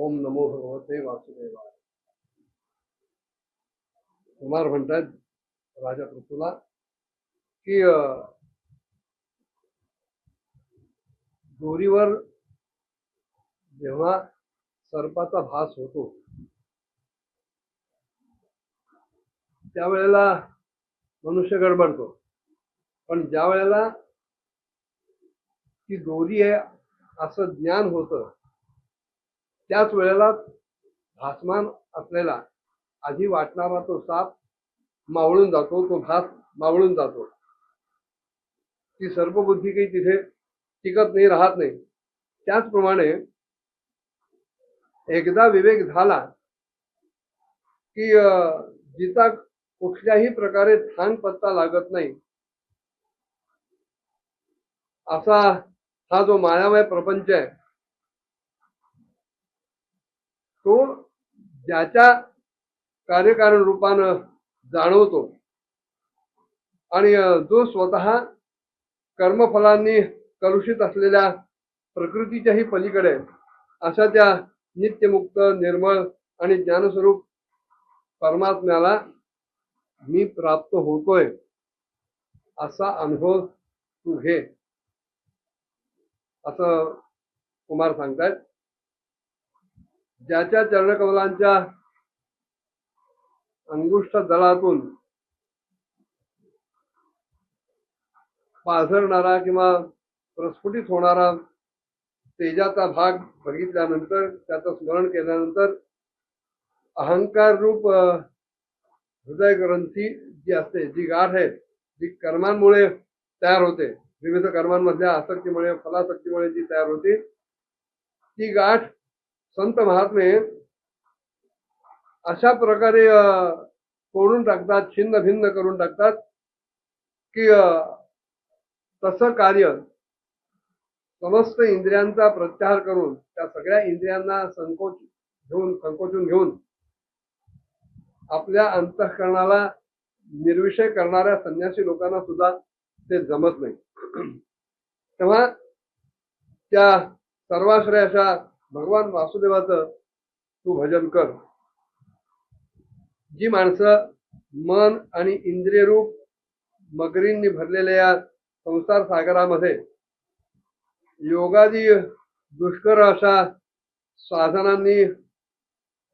ओम नमो भगवते वासुदेवाय. कुमार म्हणतात राजा पृथूला की दोरीवर जेव्हा सर्पाचा भास होतो त्यावेळेला मनुष्य गडबडतो, पण ज्या वेळेला ती दोरी आहे असं ज्ञान होतं त्याच वेळेला भासमान असलेला आधी वाटणारा तो साप मावळून जातो, तो भास मावळून जातो. ती सर्पबुद्धी काही तिथे टिकत नाही, राहत नाही. त्याचप्रमाणे एकदा विवेक झाला की जिचा कुठल्याही प्रकारे थांग पत्ता लागत नाही असा हा जो मायामय प्रपंच आहे तो ज्याच्या कार्यकारण रूपानं जाणवतो आणि जो स्वतः कर्मफलांनी कलुषित असलेल्या प्रकृतीच्याही पलीकडे अशा त्या नित्यमुक्त निर्मळ आणि ज्ञानस्वरूप परमात्म्याला मी प्राप्त होतोय असा अनुभव तू घे असं कुमार सांगतायत. ज्याच्या चरणकमलांच्या अंगुष्ठ दळातून पाझरणारा किंवा प्रस्फुटित होणारा तेजाचा भाग बघितल्यानंतर, त्याचं स्मरण केल्यानंतर अहंकार रूप हृदय ग्रंथी जी असते, जी गाठ आहे, जी कर्मांमुळे तयार होते, विविध कर्मांमधल्या आसक्तीमुळे, फलासक्तीमुळे जी तयार होते, ती गाठ संत महात्मे अशा प्रकारे तोडून टाकतात, छिन्न भिन्न करून टाकतात की तसं कार्य समस्त इंद्रियांचा प्रत्याहार करून त्या सगळ्या इंद्रियांना संकोचून घेऊन आपल्या अंतःकरणाला निर्विषय करणाऱ्या संन्यासी लोकांना सुद्धा ते जमत नाही. तेव्हा त्या सर्वाश्रय अशा भगवान वासुदेवाचं तू भजन कर. जी माणसं मन आणि इंद्रियरूप मगरींनी भरलेल्या या संसार सागरामध्ये योगादी दुष्कर अशा साधनांनी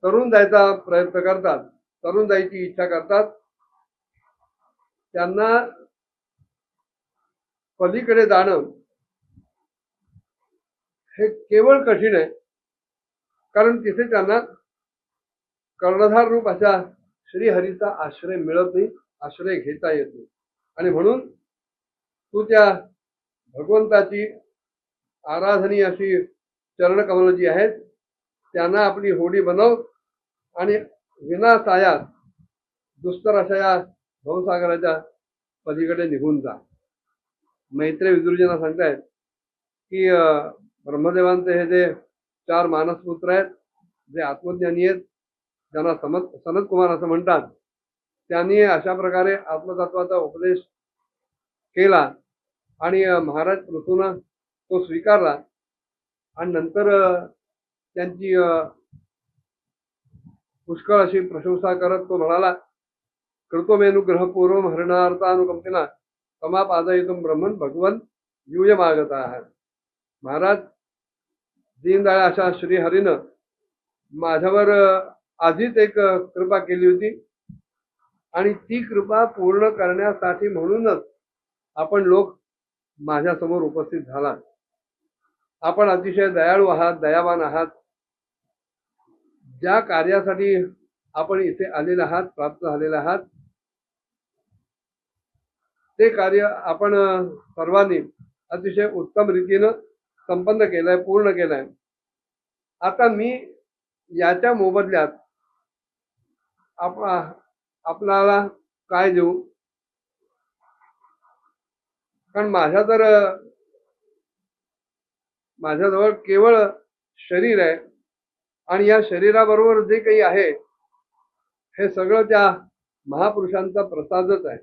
तरुण जायचा प्रयत्न करतात, तरुण जायची इच्छा करतात, त्यांना पलीकडे जाणं हे केवळ कठीण आहे. कारण तिथे त्यांना कर्णधार रूप अशा श्रीहरीचा आश्रय मिळत नाही, आश्रय घेता येत नाही. आणि म्हणून तू त्या भगवंताची आराधनीय अशी चरणकमल जी आहेत त्यांना आपली होडी बनव आणि विनासायात दुस्तर अशा या भवसागराच्या पलीकडे निघून जा. मैत्रेय विदुरजींना सांगतायत की ब्रह्मदेवांचे हे जे 4 मानसपुत्र आहेत, जे आत्मज्ञानी आहेत, ज्यांना सनत कुमार असं म्हणतात, त्यांनी अशा प्रकारे आत्मतत्वाचा उपदेश केला आणि महाराज पृथूनं तो स्वीकारला. आणि नंतर त्यांची पुष्कळ अशी प्रशंसा करत तो म्हणाला, कृतोमेनुग्रह पूर्वम हरणार्थानुकंपिना समापादयितुम ब्रह्मन भगवन यूयमागत आहे. महाराज, दीनदयाळ अशा श्रीहरीनं माझ्यावर आधीच एक कृपा केली होती आणि ती कृपा पूर्ण करण्यासाठी म्हणूनच आपण लोक माझ्या समोर उपस्थित झालात. आपण अतिशय दयाळू आहात, दयावान आहात. ज्या कार्यासाठी आपण इथे आलेले आहात, प्राप्त झालेले आहात, ते कार्य आपण सर्वांनी अतिशय उत्तम रीतीनं संपन्न केलंय, पूर्ण केलंय. आता मी याच्या मोबदल्यात आपल्याला काय देऊ? कारण माझ्याजवळ केवळ शरीर आहे आणि या शरीराबरोबर जे काही आहे हे सगळं त्या महापुरुषांचा प्रसादच आहे.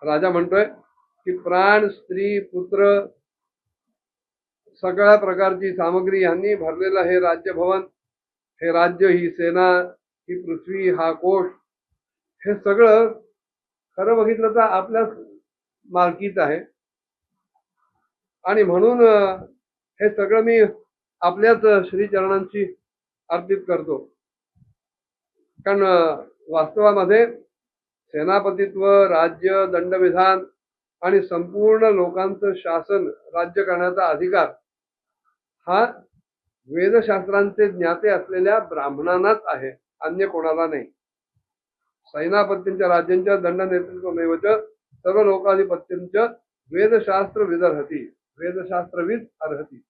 राजा म्हणतोय की प्राण, स्त्री, पुत्र सगळ्या प्रकारची सामग्री यांनी भरलेलं हे राज्यभवन, हे राज्य, ही सेना, ही पृथ्वी, हा कोश, हे सगळं खरं बघितलं तर आपल्याच मालकीच आहे. आणि म्हणून हे सगळं मी आपल्याच श्रीचरणांशी अर्पित करतो. कारण वास्तवामध्ये सेनापतित्व, राज्य, दंडविधान आणि संपूर्ण लोकांचं शासन, राज्य करण्याचा अधिकार हा वेदशास्त्रांचे ज्ञाते असलेल्या ब्राह्मणांनाच आहे, अन्य कोणाला नाही. सेनापतींच्या राज्यांच्या दंड नेतृत्वमेवच सर्व लोकाधिपत्यांच्या वेदशास्त्र विदर्हती, वेदशास्त्रविद अर्हती.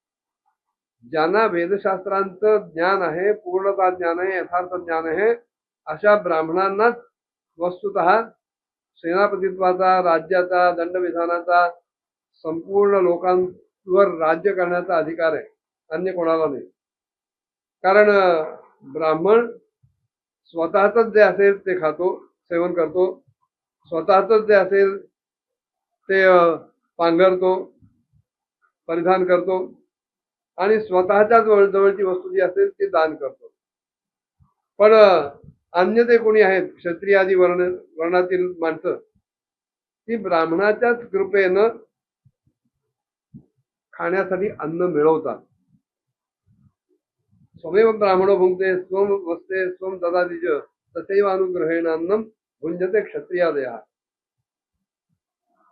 ज्यांना वेदशास्त्रांचं ज्ञान आहे, पूर्णता ज्ञान आहे, यथार्थ ज्ञान आहे, अशा ब्राह्मणांनाच वस्तुतः सेनापतित्वाचा, राज्याचा, दंडविधानाचा, संपूर्ण लोकांवर राज्य करण्याचा अधिकार आहे, अन्य कोणाला नाही. कारण ब्राह्मण स्वतःच जे असेल ते खातो, सेवन करतो, स्वतःच जे असेल ते पांघरतो, परिधान करतो, आणि स्वतःच्या जवळची वस्तू जी असेल ती दान करतो. पण अन्य ते कोणी आहेत क्षत्रियादी वर्णातील माणसं, ती ब्राह्मणाच्याच कृपेनं खाण्यासाठी अन्न मिळवतात. स्वमेव ब्राह्मणो भुंक्ते स्वम वस्ते स्वम ददाति च तथैव अनुग्रहेण अन्नम भुंजते क्षत्रियादयः.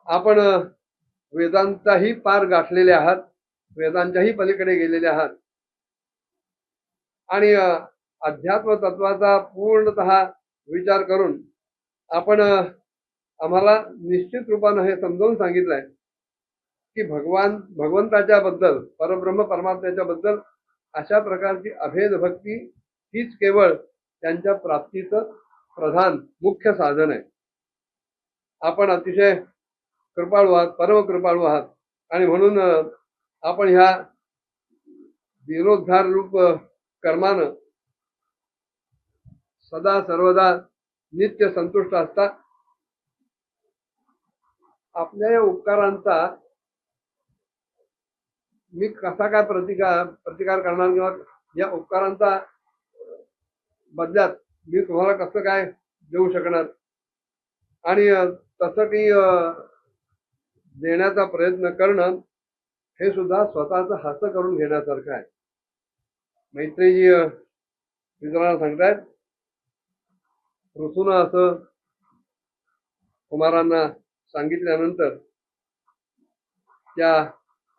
आपण वेदांचाही पार गाठलेले आहात, वेदांच्याही पलीकडे गेलेले आहात, आणि अध्यात्म तत्वाचा पूर्णतः विचार करून आपण आम्हाला निश्चित रूपानं हे समजावून सांगितलंय की भगवंताच्या बद्दल, परब्रह्म परमात्म्याच्या बद्दल अशा प्रकारची अभेद भक्ती हीच केवळ त्यांच्या प्राप्तीचं प्रधान मुख्य साधन आहे. आपण अतिशय कृपाळू आहात, परम कृपाळू आहात, आणि म्हणून आपण ह्या जीर्णोद्धार रूप कर्मानं सदा सर्वदा नित्य संतुष्ट असता. आपल्या या उपकारांचा मी कसा काय प्रतिकार करणार, किंवा या उपकारांचा बदल्यात मी तुम्हाला कसं काय देऊ शकणार, आणि तसं काही देण्याचा प्रयत्न करणं हे सुद्धा स्वतःच हास्य करून घेण्यासारखं आहे. मैत्रीजी मित्रांना सांगतायत, ऋतून असं कुमारांना सांगितल्यानंतर त्या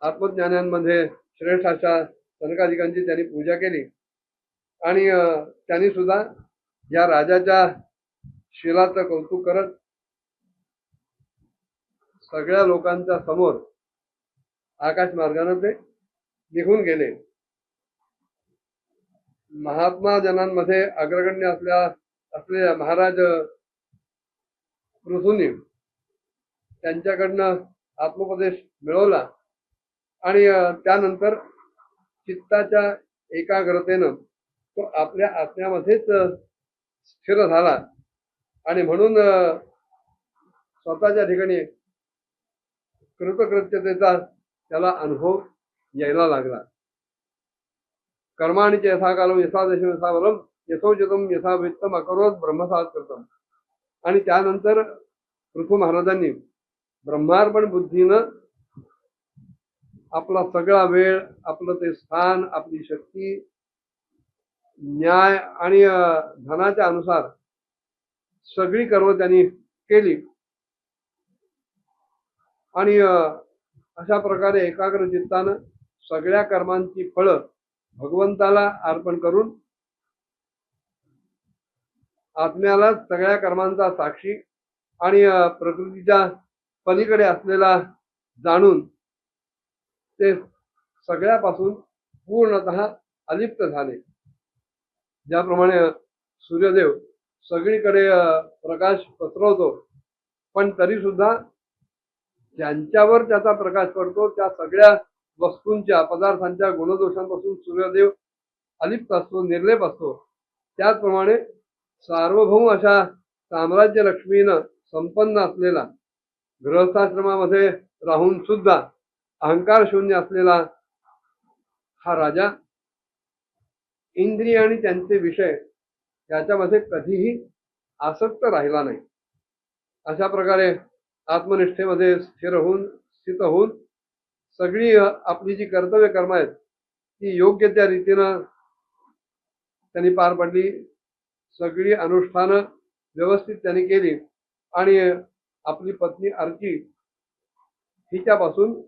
आत्मज्ञानांमध्ये श्रेष्ठ अशा सनकादिकांची त्यांनी पूजा केली, आणि त्यांनी सुद्धा या राजाच्या शिलाचं कौतुक करत सगळ्या लोकांच्या समोर आकाश मार्गाने ते निघून गेले. महात्मा जनांमध्ये अग्रगण्य असलेल्या महाराज पृथूंनी त्यांच्याकडनं आत्मोपदेश मिळवला, आणि त्यानंतर चित्ताच्या एकाग्रतेनं तो आपल्या आत्म्यामध्येच स्थिर झाला, आणि म्हणून स्वतःच्या ठिकाणी कृतकृत्यतेचा त्याला अनुभव यायला लागला. कर्माणि च यथा कालम यथा देशम यथा बलम यथोचितम यथा वित्तम अकरोत ब्रह्मसात करतम. आणि त्यानंतर पृथू महाराजांनी ब्रह्मार्पण बुद्धीनं आपला सगळा वेळ, आपलं ते स्थान, आपली शक्ती, न्याय आणि धनाच्या अनुसार सगळी कर्म त्यांनी केली, आणि अशा प्रकारे एकाग्र चित्तानं सगळ्या कर्मांची फळं भगवंताला अर्पण करून आत्म्याला सगळ्या कर्मांचा साक्षी आणि प्रकृतीच्या पलीकडे असलेला जाणून ते सगळ्यापासून पूर्णतः अलिप्त झाले. ज्याप्रमाणे सूर्यदेव सगळीकडे प्रकाश पसरवतो, पण तरी सुद्धा ज्यांच्यावर त्याचा प्रकाश पडतो त्या सगळ्या वस्तूंच्या, पदार्थांच्या गुणदोषांपासून सूर्यदेव अलिप्त असतो, निर्लेप असतो. त्याचप्रमाणे सार्वभौम अशा साम्राज्य लक्ष्मीनं संपन्न असलेला, गृहस्थाश्रमामध्ये राहून सुद्धा अहंकार शून्य असलेला हा राजा इंद्रिय आणि त्यांचे विषय याच्यामध्ये कधीही आसक्त राहिला नाही. अशा प्रकारे आत्मनिष्ठेमध्ये स्थित होऊन सगळी आपली जी कर्तव्य कर्म आहेत ती योग्य त्या रीतीनं त्यांनी पार पडली. सगळी अनुष्ठानं व्यवस्थित त्यांनी केली आणि आपली पत्नी अर्ची हिच्यापासून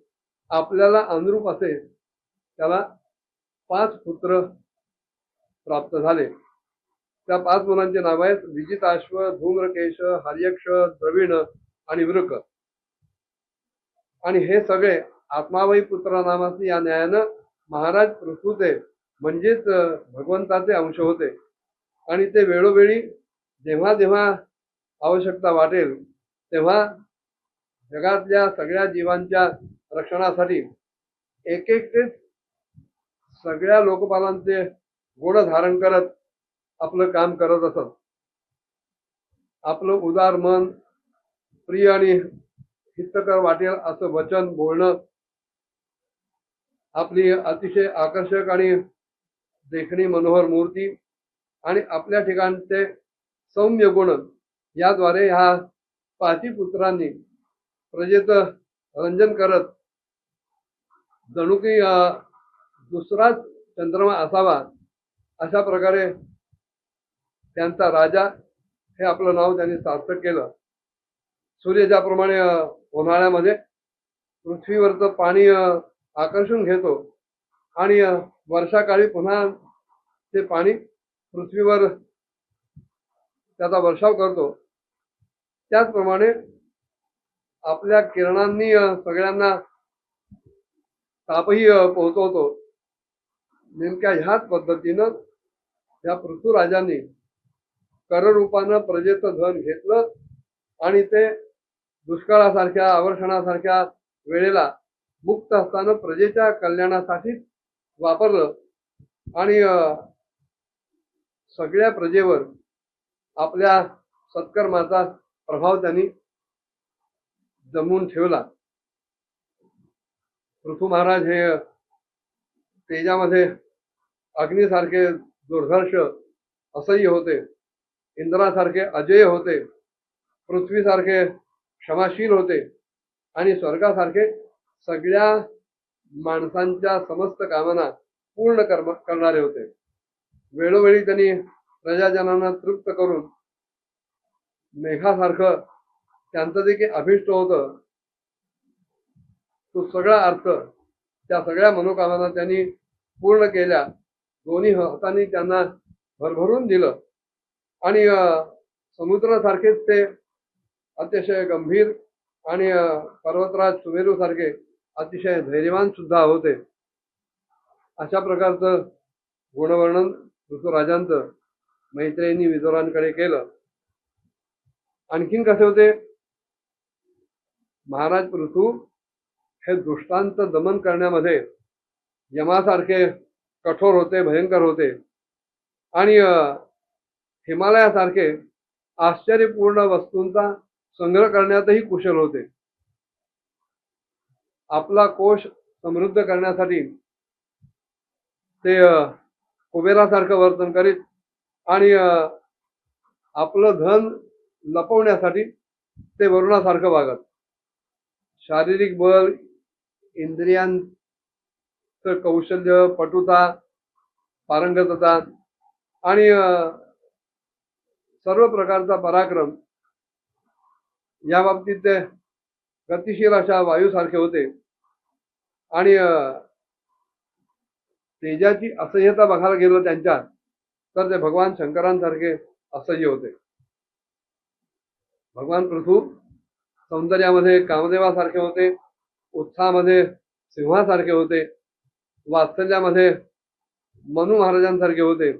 आपल्याला अनुरूप असे त्याला 5 पुत्र प्राप्त झाले. त्या 5 मुलांचे नाव आहेत विजिताश्व, धूम्रकेश, हर्यक्ष, द्रविण आणि वृक. आणि हे सगळे आत्माबाई पुत्र नामाचे या न्यायानं महाराज पृथूचे म्हणजेच भगवंताचे अंश होते. आणि ते वेळोवेळी जेव्हा जेव्हा आवश्यकता वाटेल तेव्हा जगातल्या सगळ्या जीवांच्या रक्षणासाठी एक एकटेच सगळ्या लोकपालांचे गुण धारण करत आपलं काम करत असत. आपलं उदार मन, प्रिय आणि हितकर वाटेल असं वचन बोलणं, आपली अतिशय आकर्षक आणि देखणी मनोहर मूर्ती आणि आपल्या ठिकाणचे सौम्य गुण याद्वारे ह्या 5 पुत्रांनी प्रजेचं रंजन करत जणू की दुसराच चंद्रमा असावा अशा प्रकारे त्यांचा राजा हे आपलं नाव त्यांनी सार्थक केलं. सूर्य ज्याप्रमाणे उन्हाळ्यामध्ये पृथ्वीवरचं पाणी आकर्षून घेतो आणि वर्षाकाळी पुन्हा ते पाणी पृथ्वीवर त्याचा वर्षाव करतो, त्याचप्रमाणे आपल्या किरणांनी सगळ्यांना तापही पोहोचवतो. नेमक्या ह्याच पद्धतीनं या पृथ्वीराजांनी कररूपानं प्रजेचं धन घेतलं आणि ते दुष्काळासारख्या अवर्षणासारख्या वेळेला मुक्त असताना प्रजेच्या कल्याणासाठीच वापरलं आणि सगळ्या प्रजेवर आपल्या सत्कर्माचा प्रभाव त्यांनी जमवून ठेवला. पृथू महाराज हे तेजामध्ये अग्नीसारखे दुर्धर्ष असह्य होते, इंद्रासारखे अजय होते, पृथ्वीसारखे क्षमाशील होते आणि स्वर्गासारखे सगळ्या माणसांच्या समस्त कामना पूर्ण करणारे होते. वेळोवेळी त्यांनी प्रजाजनांना तृप्त करून मेघासारखं त्यांचं जे काही अभिष्ट होतं तो सगळा अर्थ त्या सगळ्या मनोकामना त्यांनी पूर्ण केल्या. दोन्ही हातांनी त्यांना भरभरून दिलं आणि समुद्रासारखेच ते अतिशय गंभीर आणि पर्वतराज सुमेरू सारखे अतिशय धैर्यवान सुद्धा होते. अशा प्रकारचं गुणवर्णन ऋतुराजांचं मैत्रेयींनी विदुरांकडे केलं. आणखीन कसे होते, महाराज पृथू हे दुष्टांचं दमन करण्यामध्ये यमासारखे कठोर होते, भयंकर होते आणि हिमालयासारखे आश्चर्यपूर्ण वस्तूंचा संग्रह करण्यातही कुशल होते. आपला कोश समृद्ध करण्यासाठी ते कुबेरासारखं वर्तन करीत आणि आपलं धन लपवण्यासाठी ते वरुणासारखं वागत. शारीरिक बल, इंद्रियांचं कौशल्य, पटुता, पारंगतता आणि सर्व प्रकारचा पराक्रम या बाबतीत ते गतिशील अशा वायूसारखे होते आणि तेजाची असह्यता बघायला गेलं त्यांच्यात तर ते भगवान शंकरांसारखे असह्य होते. भगवान पृथू सौंदर्यामध्ये कामदेवासारखे होते, उत्साहामध्ये सिंहासारखे होते, वात्सल्यामध्ये मनु महाराजांसारखे होते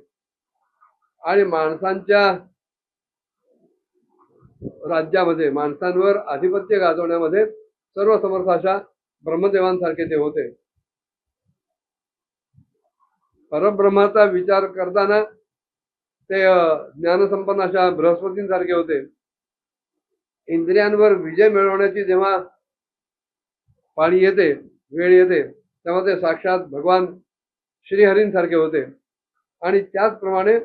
आणि माणसांच्या राज्यामध्ये माणसांवर आधिपत्य गाजवण्यामध्ये सर्व समर्थ अशा ब्रह्मदेवांसारखे ते होते. परब्रह्माचा विचार करताना ते ज्ञानसंपन्न अशा बृहस्पतींसारखे होते. इंद्रियांवर विजय मिळवण्याची जेव्हा पाळी येते, वेळ येते, तेव्हा ते साक्षात भगवान श्रीहरींसारखे होते. आणि त्याचप्रमाणे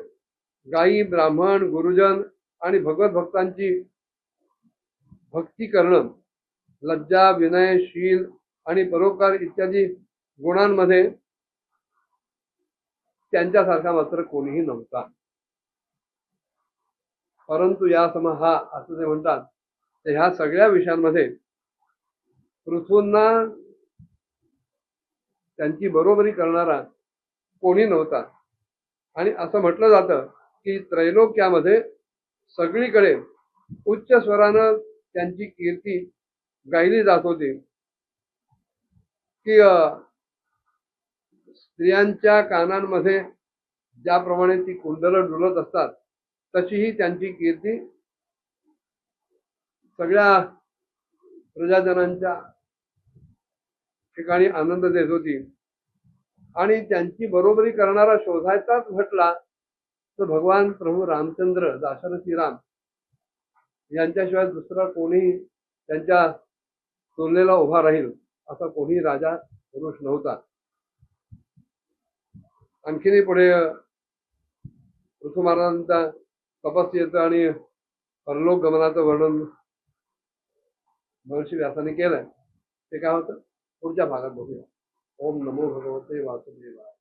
गायी, ब्राह्मण, गुरुजन आणि भगवत भक्तांची भक्ती करणं, लज्जा, विनय, शील आणि परोपकार इत्यादी गुणांमध्ये त्यांच्यासारखा मात्र कोणीही नव्हता. परंतु या सम हा असं ते म्हणतात, तर ह्या सगळ्या विषयांमध्ये पृथूंना त्यांची बरोबरी करणारा कोणी नव्हता. आणि असं म्हटलं जातं की त्रैलोक्यामध्ये सगळीकडे उच्च स्वरानं त्यांची कीर्ती गायली जात होती, की स्त्रियांच्या कानांमध्ये ज्याप्रमाणे ती कुंडलं डुलत असतात तशीही त्यांची कीर्ती सगळ्या प्रजाजनांच्या ठिकाणी आनंद देत होती. आणि त्यांची बरोबरी करणारा शोधायचाच म्हटला तर भगवान प्रभू रामचंद्र, दाशरथी राम यांच्याशिवाय दुसरा कोणी त्यांच्या तुलनेला उभा राहील असा कोणी राजा पुरुष नव्हता. आणखीनही पुढे पृथू महाराजांचा तपस्येचं आणि परलोक गमनाचं वर्णन महर्षी व्यासाने केलंय. ते काय होतं पुढच्या भागात बघूया. ओम नमो भगवते वासुदेवाय.